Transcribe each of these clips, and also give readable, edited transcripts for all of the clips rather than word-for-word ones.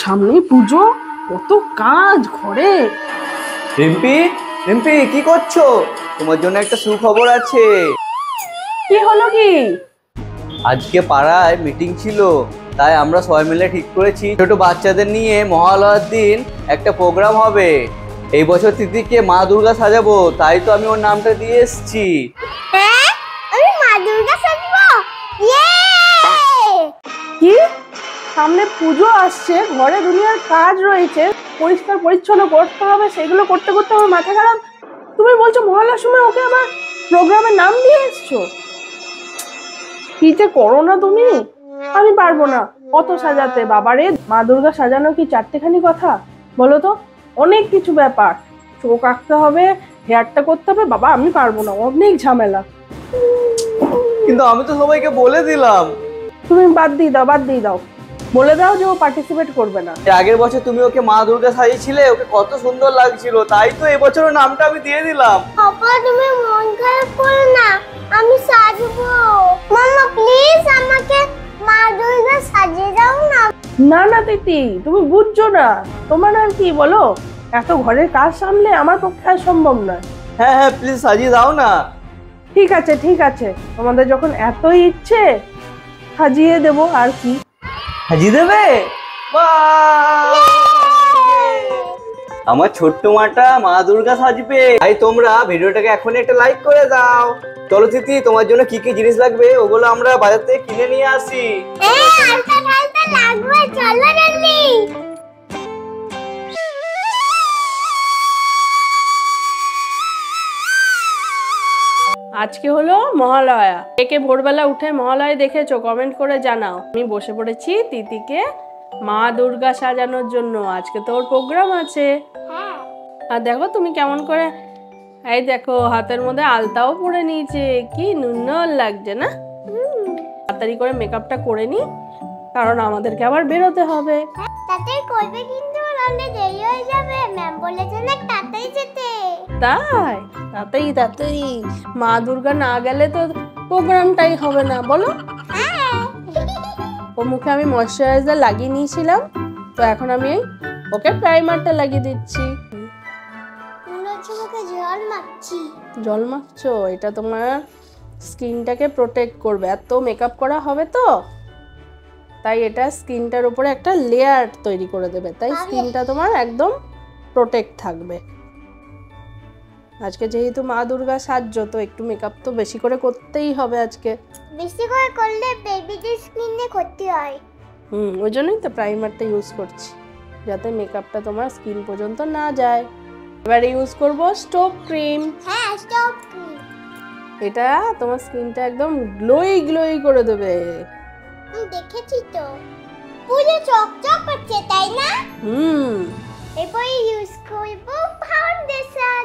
সামনেই পুজো, কত কাজ ঘরে। রিম্পি, রিম্পি কি করছো? তোমার জন্য একটা সুখবর আছে। কি হলো কি? আজকে পাড়ায় মিটিং ছিল, তাই আমরা সবাই মিলে ঠিক করেছি ছোট বাচ্চাদের নিয়ে মহালয়ার দিন একটা প্রোগ্রাম হবে। এই বছর তিথিকে মা দুর্গা সাজাবো, তাই তো আমি ওর নামটা দিয়ে এসেছি। হ্যাঁ, আমি মা দুর্গা সাজবো। ইয়ে! কি? সামনে পুজো আসছে, ঘরে দুনিয়ার কাজ রয়েছে, পরিষ্কার পরিচ্ছন্ন করতে হবে, সেগুলো করতে করতে আমার মাথা খারাপ। তুমি বলছো মহালয়ার সময় ওকে আবার প্রোগ্রামের নাম দিয়ে এসছো? কি যে করো না তুমি। আমি পারবো না অত সাজাতে। বাবারে, মা দুর্গা সাজানো কি চারটেখানি কথা? বলো তো, অনেক কিছু ব্যাপার। চোখ আঁকতে হবে, হেয়ারটা করতে হবে। বাবা, আমি পারবো না, অনেক ঝামেলা। কিন্তু আমি তো সবাইকে বলে দিলাম। তুমি বাদ দিয়ে দাও, বাদ দিয়ে দাও। বলে দাও যে ও পার্টিসিপেট করবে না। আগের বছর তুমি ওকে মা দুর্গা সাজিয়েছিলে, ওকে কত সুন্দর লাগছিল, তাই তো এবছরের নামটা আমি দিয়ে দিলাম। পাপা, তুমি মন খারাপ করো না, আমি সাজবো। মামা প্লিজ আমাকে মা দুর্গা সাজিয়ে দাও না। না না তিতি, তুমি বুঝছো না। তোমার আর কি বলো, এত ঘরের কাজ সামলে আমার পক্ষে আর সম্ভব নয়। হ্যাঁ হ্যাঁ, প্লিজ সাজিয়ে দাও না। ঠিক আছে ঠিক আছে, তোমাদের যখন এতই ইচ্ছে, সাজিয়ে দেবো। আর কি? সাজিয়ে দেবে? বাহ! আমার ছোট্ট মাটা মা দুর্গা সাজবে। তাই তোমরা ভিডিওটাকে এখনই একটা লাইক করে দাও। চলো তিথি, তোমার জন্য কি কি জিনিস লাগবে ওগুলো আমরা বাজার থেকে কিনে নিয়ে আসি। আলতা ঠালতা লাগবে, চলো জলদি। আজকে হলো মহালয়া। একে ভোরবেলা উঠে মহালয়া দেখেছো? কমেন্ট করে জানাও। আমি বসে পড়েছি তিতিকে মা দুর্গা সাজানোর জন্য। আজকে তো ওর প্রোগ্রাম আছে। আর দেখো তুমি কেমন করে, এই দেখো হাতের মধ্যে আলতাও পরে নিয়েছে, কি নুন্নর লাগছে না? তাড়াতাড়ি করে মেকআপটা করে নি, কারণ আমাদেরকে আবার বেরোতে হবে। তাতে করবে কিন্তু অনেক দেরি হয়ে যাবে, ম্যাম বলেছে না তাড়াতাড়ি যেতে। তাই তাড়াতাড়ি তাড়াতাড়ি, মা দুর্গা না গেলে তো প্রোগ্রামটাই হবে না, বলো? ও মুখে আমি ময়শ্চারাইজার লাগিয়ে নিয়েছিলাম, তো এখন আমি ওকে প্রাইমারটা লাগিয়ে দিচ্ছি। মুখে জল মাখছি। জল মাখছো? এটা তোমার স্কিনটাকে প্রোটেক্ট করবে। এত মেকআপ করা হবে তো, তাই এটা স্কিনটার উপরে একটা লেয়ার তৈরি করে দেবে, তাই স্কিনটা তোমার একদম প্রোটেক্ট থাকবে। আজকে যেহেতু মা দুর্গা সাজছো, তো একটু মেকআপ তো বেশি করে করতেই হবে আজকে। বেশি করে করলে বেবিদের স্কিনে ক্ষতি হয়। ওই জন্যই তো প্রাইমারটা ইউজ করছি, যাতে মেকআপটা তোমার স্কিন পর্যন্ত না যায়। এবারে ইউজ করব স্টোভ ক্রিম। হ্যাঁ, স্টোভ ক্রিম। এটা তোমার স্কিনটা একদম গ্লোই গ্লোই করে দেবে। আমি দেখেছি তো, পুরো চকচক করছে, তাই না? এরপরে ইউজ করব ফাউন্ডেশন।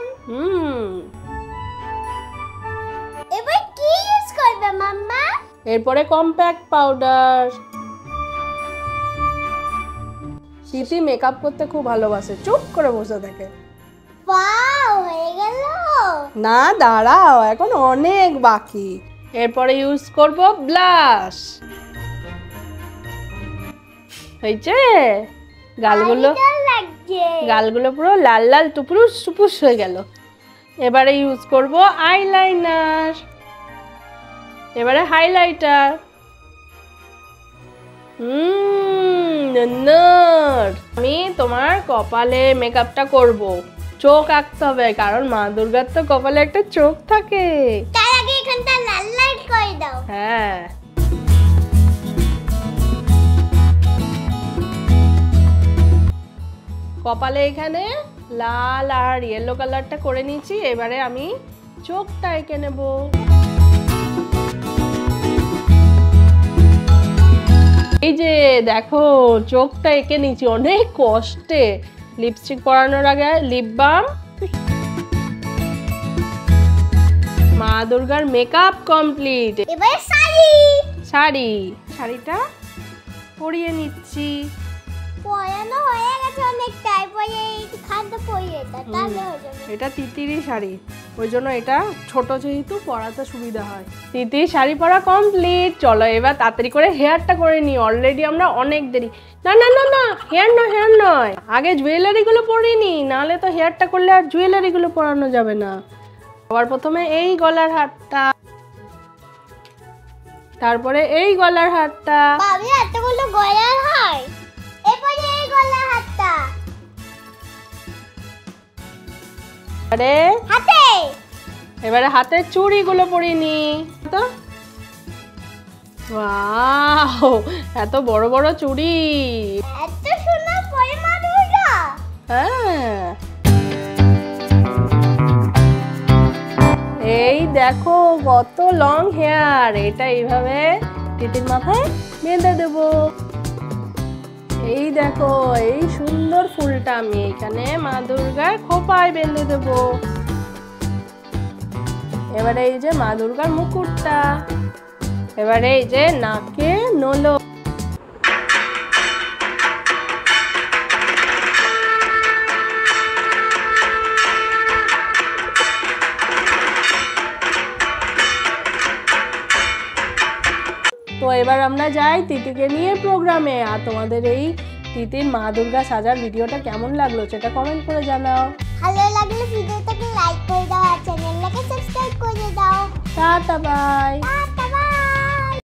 এবার কি ইউজ করবে মাম্মা? এরপরে কম্প্যাক্ট পাউডার। তিতি মেকআপ করতে খুব ভালোবাসে, চুপ করে বসে থাকে। ওয়াও, হয়ে গেল। না দাঁড়াও, এখন অনেক বাকি। এরপরে ইউজ করব ব্লাশ। হয়েছে? গালগুলো পুরো লাল লাল টুপুরুস টুপুস হয়ে গেল। এবারে ইউজ করব আইলাইনার। এবারে হাইলাইটার। আমি তোমার কপালে মেকআপটা করব। চোখ আঁকতে হবে, কারণ মা দুর্গার তো কপালে একটা চোখ থাকে। তার আগে এখানটা লাল লাল করে দাও। হ্যাঁ, কপালে এখানে লাল আর ইয়েলো কালারটা করে নিয়েছি। এবারে আমি চোখটা এঁকে নেব। এই যে দেখো, চোখটা এঁকে নিয়েছি অনেক কষ্টে। লিপস্টিক পরানোর আগে লিপ বাম। মা দুর্গার মেকআপ কমপ্লিট। এবারে শাড়িটা পরিয়ে নিচ্ছি। পরানো হয়ে গেছে অনেকটাই, পরে খাদ্য পরিয়ে দাও, তাহলে হয়ে যাবে। এটা তিতিরই শাড়ি। ওই জন্য এটা ছোট যেহেতু পরাতে সুবিধা হয়। তিতি শাড়ি পরা কমপ্লিট, চলো এবার তাড়াতাড়ি করে হেয়ারটা করে নিই, অলরেডি আমরা অনেক দেরি। না না না না, হেয়ার নয়, আগে জুয়েলারিগুলো পরিয়ে নিই, নাহলে তো হেয়ারটা করলে আর জুয়েলারিগুলো পরানো যাবে না। আবার প্রথমে এই গলার হারটা, তারপরে এই গলার হারটা। বাবা এতগুলো গলার হার, এরপরে এই গলার হারটা, হাতে, এবারে হাতের চুড়িগুলো পরিয়ে নি তো। ওয়াও, এত বড় বড় চুড়ি, এত সুন্দর পরে মা দুর্গা। হ্যাঁ, এই দেখো কত লং হেয়ার, এটা এইভাবে তিতির মাথায় বেঁধে দেব। এই দেখো এই সুন্দর ফুলটা আমি এখানে মা দুর্গার খোপায় বেঁধে দেব। এবারে এই যে মা দুর্গার মুকুটটা, এবারে এই যে নাকে নোলো। তো এবার আমরা যাই তিতিকে নিয়ে প্রোগ্রামে। আর তোমাদের এই তিতির মা দুর্গা সাজার ভিডিওটা কেমন লাগলো সেটা কমেন্ট করে জানাও। ভালো লাগলে ভিডিওটাকে লাইক করে দাও আর চ্যানেলটাকে সাবস্ক্রাইব করে দাও। Tata bye.